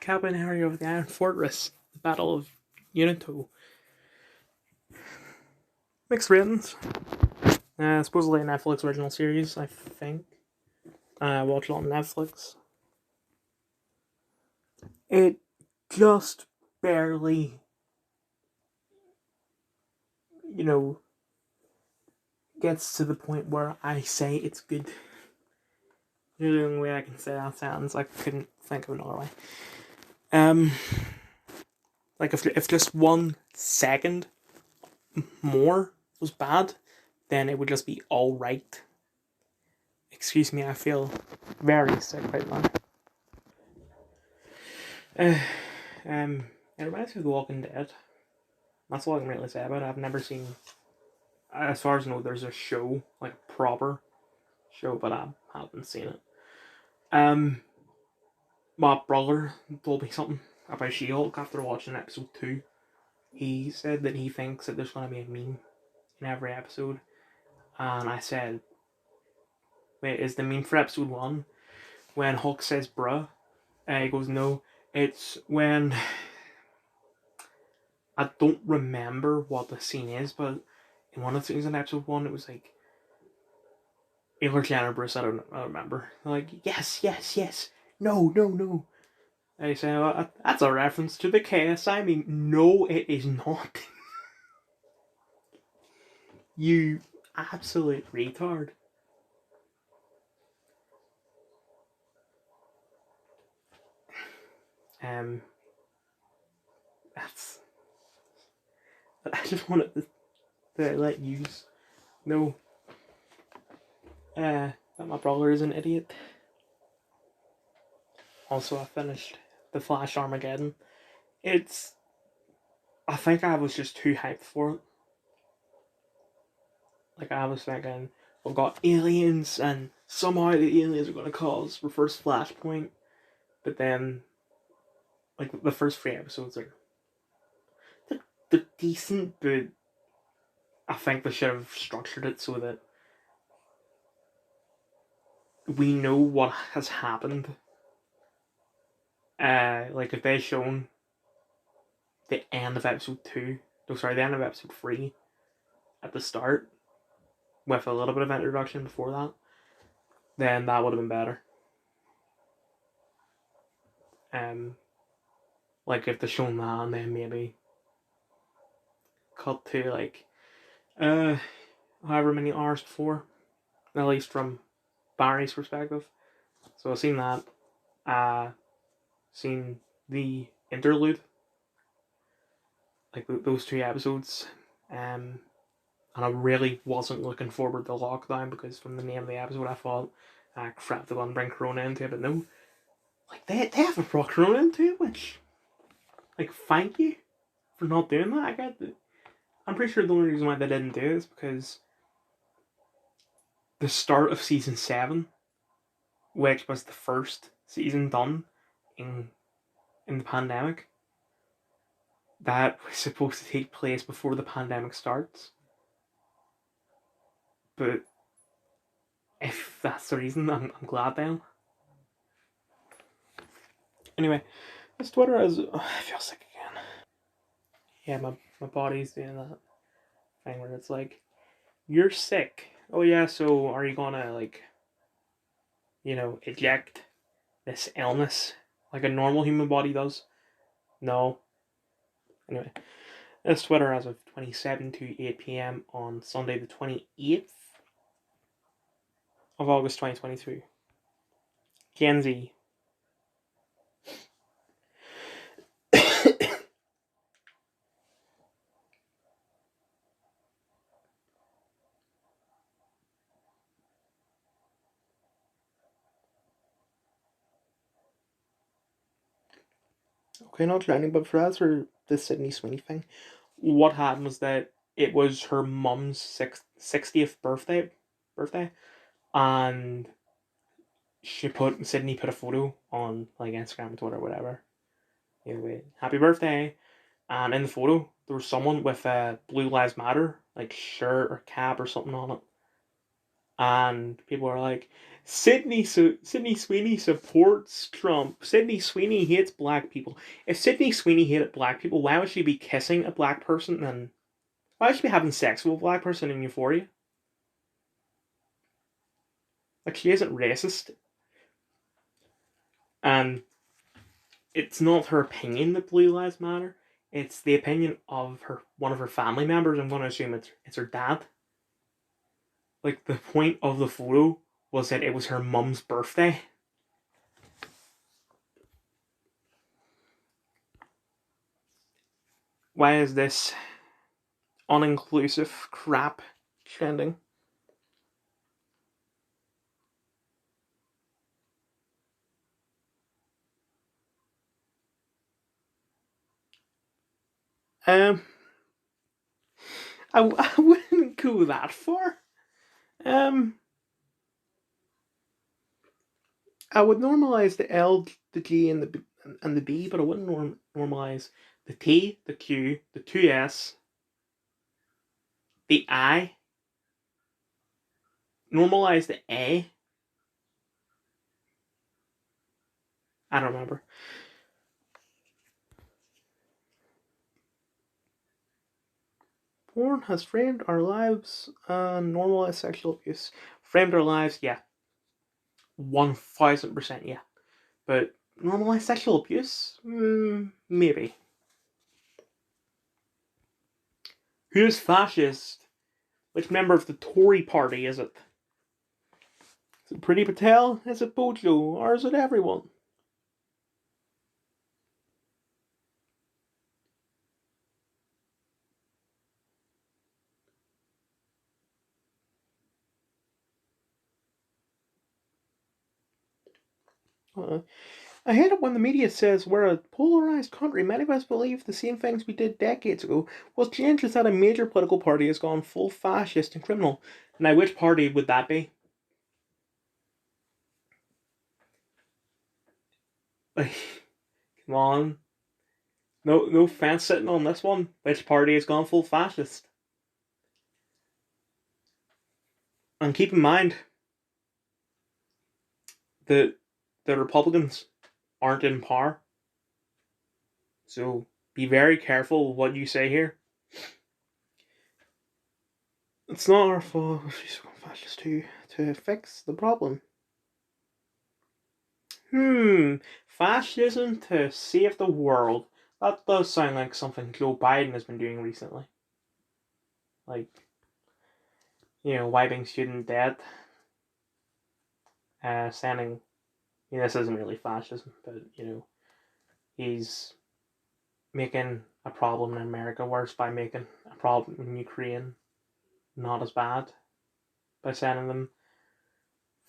Kabaneri of the Iron Fortress, the Battle of Unato. Mixed ratings. Supposedly a Netflix original series, I think. I watched it on Netflix. It just barely, gets to the point where I say it's good. The only way I can say that sentence, I couldn't think of another way. Like if just 1 second more was bad, then it would just be alright. Excuse me, I feel very sick right now. It reminds me of The Walking Dead. That's all I can really say about it. I've never seen, as far as I know, there's a show, like a proper show, but I haven't seen it. My brother told me something about She-Hulk after watching episode 2. He said that he thinks that there's going to be a meme in every episode. And I said, wait, is the meme for episode 1 when Hulk says bruh? And he goes, no, it's when... I don't remember what the scene is, but in one of the scenes in episode 1, it was like Ayla Jenner Bruce, I don't remember. They're like, yes, no. I say, well, that's a reference to the KSI meme. No, it is not. You absolute retard. That's... I just wanted to let you know that my brother is an idiot. Also, I finished The Flash Armageddon. I think I was just too hyped for it. Like, I was thinking, we've got aliens, and somehow the aliens are going to cause reverse Flashpoint. But then, like, the first 3 episodes are... They're decent, but I think they should have structured it so that we know what has happened. Like, if they'd shown the end of episode 2, the end of episode 3 at the start, with a little bit of introduction before that, then that would have been better. Like if they shown that and then maybe cut to like however many hours before, at least from Barry's perspective. So I've seen that. Seen the interlude, like those 2 episodes, and I really wasn't looking forward to lockdown because from the name of the episode I thought, crap, they're gonna bring Corona into it, but no, like they haven't brought Corona into it, which, like, thank you for not doing that. I get it. I'm pretty sure the only reason why they didn't do it is because the start of season 7, which was the first season done in the pandemic, that was supposed to take place before the pandemic starts. But if that's the reason, I'm glad then. Anyway, this Twitter is... I feel sick again. Yeah, my body's doing that thing where it's like, you're sick. Oh yeah, so are you gonna, like, eject this illness like a normal human body does? No. Anyway, this Twitter as of 27 to 8 p.m. on Sunday the 28th of August 2022. Gen Z. Okay, not trending, but for us, or the Sydney Sweeney thing, what happened was that it was her mum's 60th birthday, and Sydney put a photo on like Instagram, Twitter, whatever. Anyway, happy birthday, and in the photo there was someone with a Blue Lives Matter like shirt or cap or something on it, and people are like, Sydney Sweeney supports Trump. Sydney Sweeney hates black people. If Sydney Sweeney hated black people, why would she be kissing a black person, and why would she be having sex with a black person in Euphoria? Like, she isn't racist, and it's not her opinion that Blue Lives Matter. It's the opinion of one of her family members. I'm going to assume it's her dad. Like, the point of the photo was that it was her mum's birthday. Why is this uninclusive crap trending? Um, I wouldn't go that far. Um, I would normalize the L, the G, and the B, but I wouldn't normalize the T, the Q, the 2S, the I. Normalize the A. I don't remember. Porn has framed our lives, normalized sexual abuse. Framed our lives, yeah. 1000%, yeah. But normalized sexual abuse? Maybe. Who's fascist? Which member of the Tory party is it? Is it Priti Patel? Is it Bojo? Or is it everyone? I hate it when the media says we're a polarized country. Many of us believe the same things we did decades ago. What's changed is that a major political party has gone full fascist and criminal. Now, which party would that be? Like, come on. No fence sitting on this one. Which party has gone full fascist? And keep in mind that the Republicans aren't in power. So be very careful what you say here. It's not our fault she's gone fascist to fix the problem. Fascism to save the world. That does sound like something Joe Biden has been doing recently. Like, wiping student debt. Sending. This isn't really fascism, but, he's making a problem in America worse by making a problem in Ukraine not as bad by sending them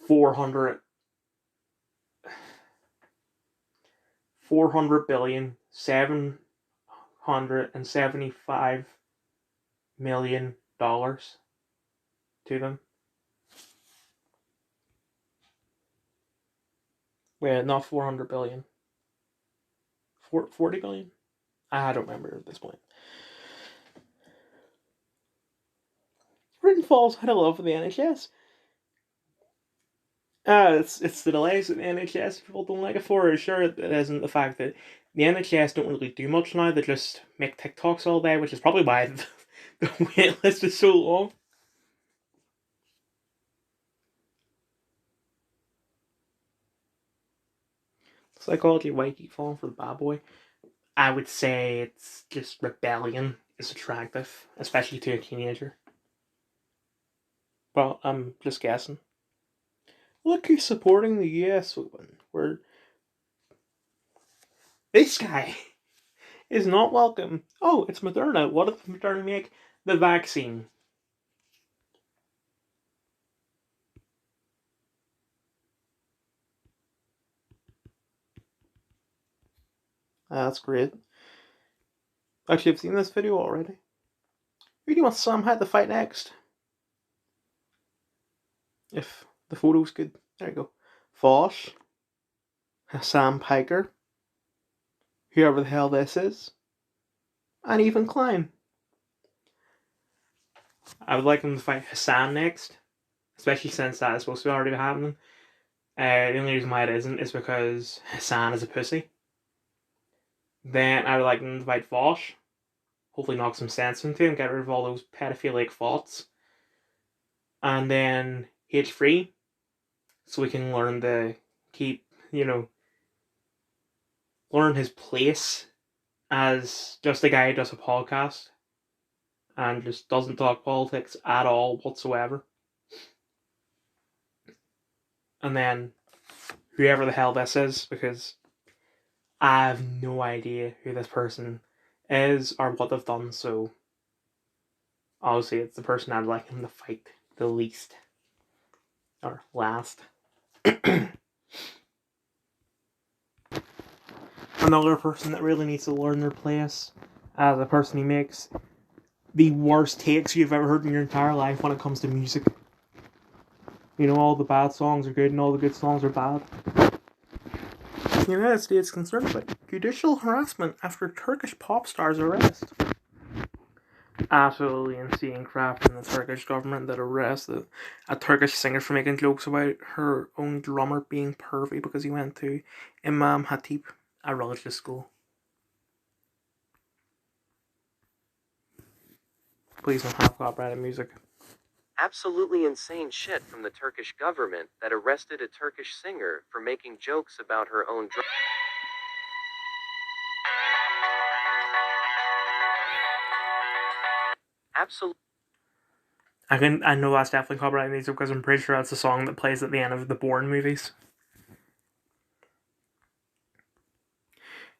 400 billion, $775 million to them. Wait, not 400 billion. 40 billion? I don't remember at this point. Britain falls out of love with the NHS. It's the delays in the NHS people don't like it for. Sure, it isn't the fact that the NHS don't really do much now. They just make TikToks all day, which is probably why the wait list is so long. Psychology why you keep falling for the bad boy. I would say it's just rebellion is attractive, especially to a teenager. Well, I'm just guessing. Look who's supporting the US Open. Where this guy is not welcome. Oh, it's Moderna. What did Moderna make? The vaccine. That's great. Actually, I've seen this video already. Who do you want Sam Hyde to fight next? If the photo's good. There you go. Fosh. Sam Piker. Whoever the hell this is. And even Klein. I would like him to fight Hassan next. especially since that is supposed to be already happening. The only reason why it isn't is because Hassan is a pussy. Then I would like to invite Vosh, hopefully knock some sense into him, get rid of all those pedophilic thoughts. And then H3, so we can learn to keep, learn his place as just a guy who does a podcast and just doesn't talk politics at all whatsoever. And then whoever the hell this is, because I have no idea who this person is or what they've done, so obviously it's the person I'd like him to fight the least. Or last. Another person that really needs to learn their place as a person who makes the worst takes you've ever heard in your entire life when it comes to music. All the bad songs are good and all the good songs are bad. The United States concerned about judicial harassment after Turkish pop star's arrest. Absolutely insane crap from the Turkish government that arrested a Turkish singer for making jokes about her own drummer being pervy because he went to Imam Hatip, a religious school. Please don't have copyrighted music. Absolutely insane shit from the Turkish government that arrested a Turkish singer for making jokes about her own drummer. Absolutely. I know that's definitely copyrighted music because I'm pretty sure that's the song that plays at the end of the Bourne movies.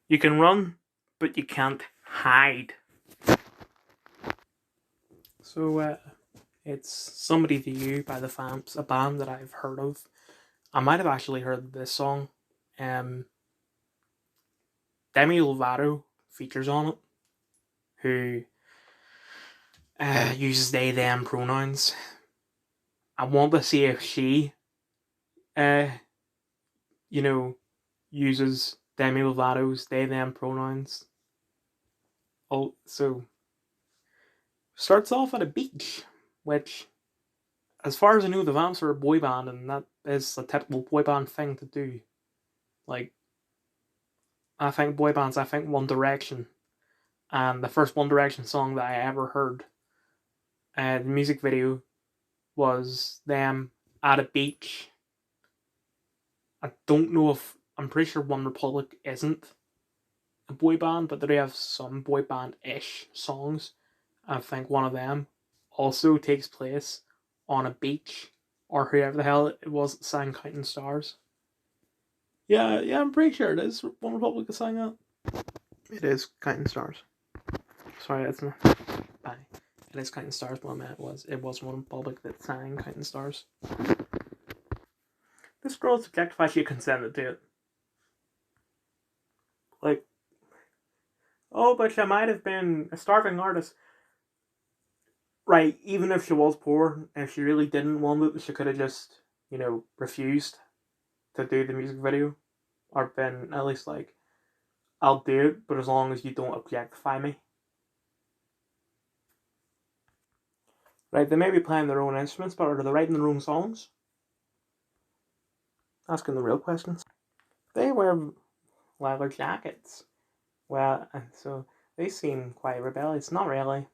You can run, but you can't hide. So, it's Somebody to You by the Vamps, a band that I've heard of. I might have actually heard this song. Demi Lovato features on it, who uses they, them pronouns. I want to see if she, uses Demi Lovato's they, them pronouns. Oh, so starts off at a beach, which, as far as I know, the Vamps are a boy band, and that is a typical boy band thing to do. Like, I think One Direction. And the first One Direction song that I ever heard, the music video was them at a beach. I don't know if, I'm pretty sure One Republic isn't a boy band, but they have some boy band-ish songs. I think one of them also takes place on a beach, or whoever the hell it was that sang Counting Stars. Yeah, I'm pretty sure it is One Republic that sang that. It is Counting Stars. Sorry, that's not bye. It is Counting Stars, but I meant it was One Republic that sang Counting Stars. This girl's objectified, she consented to it. Like, oh, but she might have been a starving artist. Right, even if she was poor, if she really didn't want it, she could have just, refused to do the music video. Or been at least like, I'll do it, but as long as you don't objectify me. Right, they may be playing their own instruments, but are they writing their own songs? Asking the real questions. They wear leather jackets. Well, so they seem quite rebellious. Not really.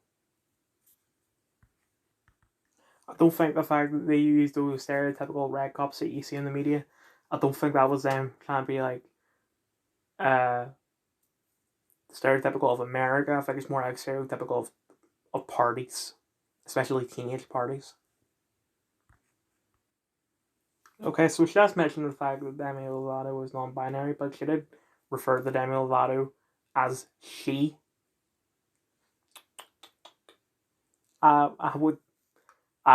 I don't think the fact that they use those stereotypical red cups that you see in the media, I don't think that was them trying to be like stereotypical of America. I think it's more like stereotypical of parties, especially teenage parties. Okay, so she just mentioned the fact that Demi Lovato was non-binary, but she did refer to Demi Lovato as she. I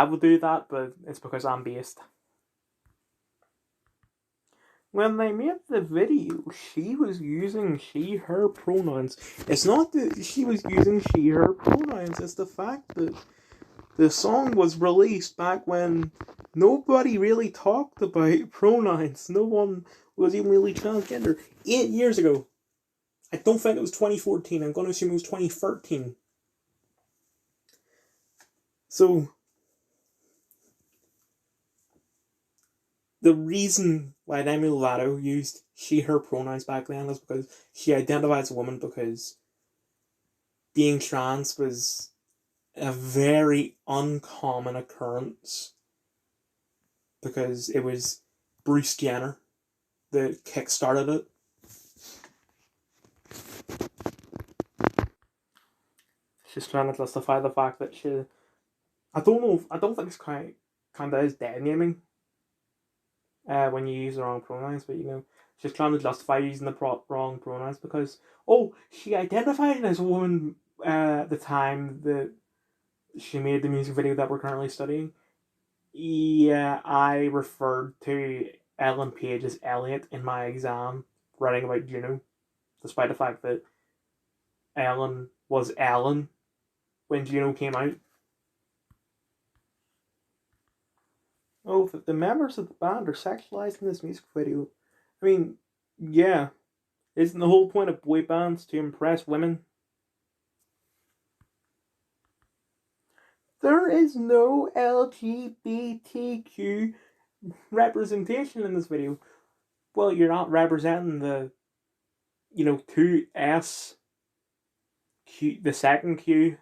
would do that, but it's because I'm based. When they made the video, she was using she, her pronouns. It's not that she was using she, her pronouns, it's the fact that the song was released back when nobody really talked about pronouns. No one was even really transgender. 8 years ago. I don't think it was 2014. I'm going to assume it was 2013. So, the reason why Demi Lovato used she, her pronouns back then is because she identified as a woman, because being trans was a very uncommon occurrence, because it was Bruce Jenner that kick-started it. She's trying to justify the fact that she... I don't think it's quite kind of as dead naming when you use the wrong pronouns, but she's trying to justify using the wrong pronouns because, oh, she identified as a woman at the time that she made the music video that we're currently studying. Yeah, I referred to Ellen Page as Elliot in my exam writing about Juno, despite the fact that Ellen was Ellen when Juno came out. Oh, the members of the band are sexualized in this music video. I mean, yeah. Isn't the whole point of boy bands to impress women? There is no LGBTQ representation in this video. Well, you're not representing the, 2S, Q, the second Q,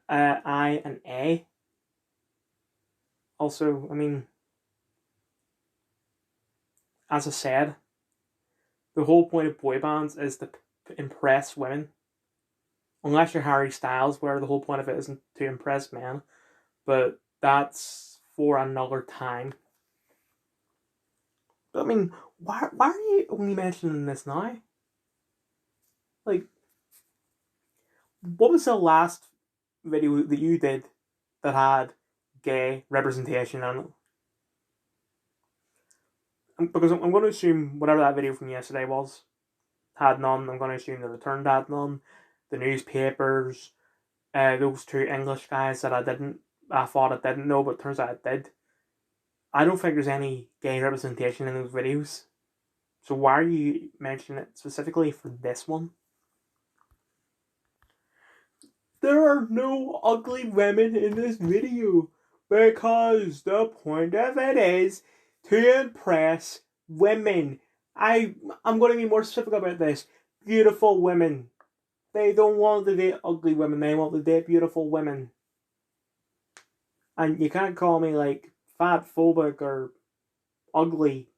I, and A. Also, I mean, as I said, the whole point of boy bands is to impress women. Unless you're Harry Styles, where the whole point of it isn't to impress men. But that's for another time. But I mean, why are you only mentioning this now? Like, what was the last video that you did that had gay representation in it? Because I'm going to assume whatever that video from yesterday was had none. I'm going to assume the Returned had none. The newspapers, those two English guys that I thought I didn't know, but turns out I did. I don't think there's any gay representation in those videos. So why are you mentioning it specifically for this one? There are no ugly women in this video because the point of it is to impress women. I'm going to be more specific about this. Beautiful women. They don't want to date ugly women. They want to date beautiful women. And you can't call me like fat phobic or ugly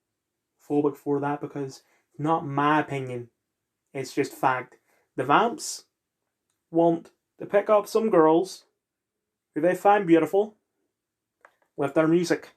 phobic for that, because it's not my opinion. It's just fact. The Vamps want to pick up some girls who they find beautiful with their music.